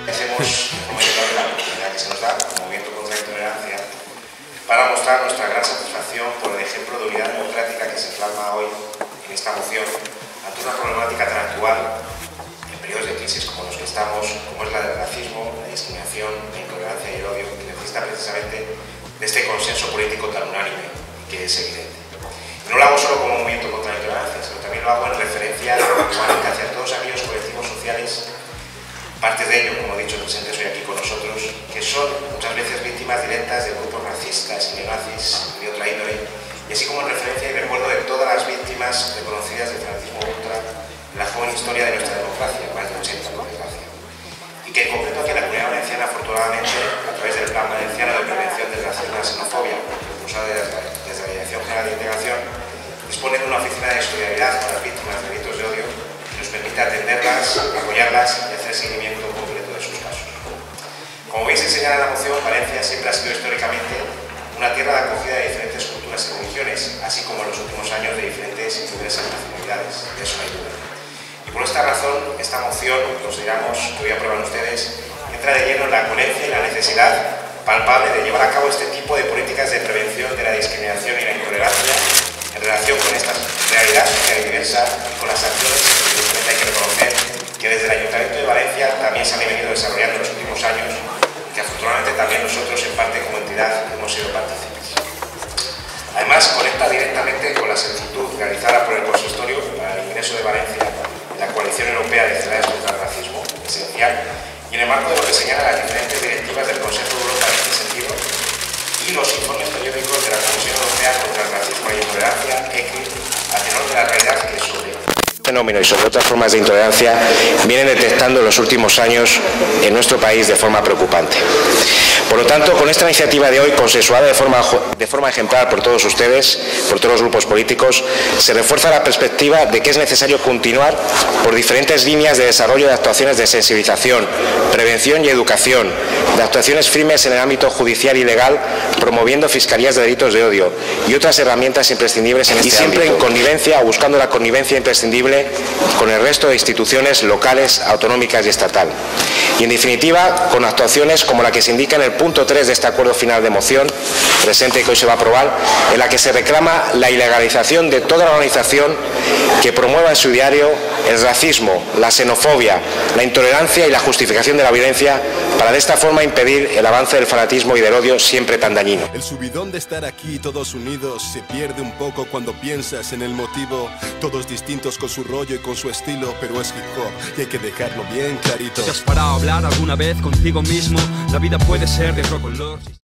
Agradecemos la oportunidad que se nos da como Movimiento contra la Intolerancia para mostrar nuestra gran satisfacción por el ejemplo de unidad democrática que se plasma hoy en esta moción ante una problemática tan actual en periodos de crisis como los que estamos, como es la del racismo, la discriminación, la intolerancia y el odio, que necesita precisamente de este consenso político tan unánime que es evidente. Y no lo hago solo como Movimiento contra la Intolerancia, sino también lo hago en referencia hacia todos aquellos colectivos sociales, partes de ellos, como he dicho, presentes hoy aquí con nosotros, que son muchas veces víctimas directas de grupos racistas y neonazis y de otra índole, y así como en referencia y recuerdo de todas las víctimas reconocidas del fanatismo ultra en la joven historia de nuestra democracia, más de 80 por desgracia. Y que en concreto aquí en la Comunidad Valenciana, afortunadamente, a través del Plan Valenciano de Prevención del Racismo y la Xenofobia, impulsado desde la Dirección General de Integración, dispone de una oficina de solidaridad para las víctimas de delitos de odio que nos permite atenderlas, apoyarlas y hacer seguimiento completo de sus casos. Como veis, se señala en la moción, Valencia siempre ha sido históricamente una tierra de acogida de diferentes culturas y religiones, así como en los últimos años de diferentes y diversas nacionalidades, de eso no hay duda. Y por esta razón, esta moción, consideramos que hoy aprueban ustedes, entra de lleno en la coherencia y la necesidad palpable de llevar a cabo este tipo de políticas de prevención de la discriminación y la intolerancia en relación con esta realidad social y diversa y con las acciones que hay que reconocer que desde el Ayuntamiento de Valencia también se han venido desarrollando en los últimos años y que afortunadamente también nosotros en parte como entidad hemos sido partícipes. Además, conecta directamente con la solicitud realizada por el Consistorio para el ingreso de Valencia en la Coalición Europea de Ciudades contra el Racismo, esencial, y en el marco de lo que señalan las diferentes directivas del Consejo de Europa en este sentido y los informes periódicos de la Comisión Europea contra el Racismo y la Intolerancia, ECRI, a tenor de la realidad que sobre fenómeno y sobre otras formas de intolerancia vienen detectando en los últimos años en nuestro país de forma preocupante. Por lo tanto, con esta iniciativa de hoy, consensuada de forma ejemplar por todos ustedes, por todos los grupos políticos, se refuerza la perspectiva de que es necesario continuar por diferentes líneas de desarrollo de actuaciones de sensibilización, prevención y educación, de actuaciones firmes en el ámbito judicial y legal, promoviendo fiscalías de delitos de odio y otras herramientas imprescindibles en este ámbito. Y siempre en connivencia o buscando la connivencia imprescindible con el resto de instituciones locales, autonómicas y estatal. Y en definitiva, con actuaciones como la que se indica en el punto 3 de este acuerdo final de moción, presente que hoy se va a aprobar, en la que se reclama la ilegalización de toda la organización que promueva en su diario el racismo, la xenofobia, la intolerancia y la justificación de la violencia para de esta forma impedir el avance del fanatismo y del odio siempre tan dañino. El subidón de estar aquí todos unidos se pierde un poco cuando piensas en el motivo. Todos distintos con su rollo y con su estilo, pero es hip hop y hay que dejarlo bien clarito. ¿Te has parado a hablar alguna vez contigo mismo? La vida puede ser de otro color.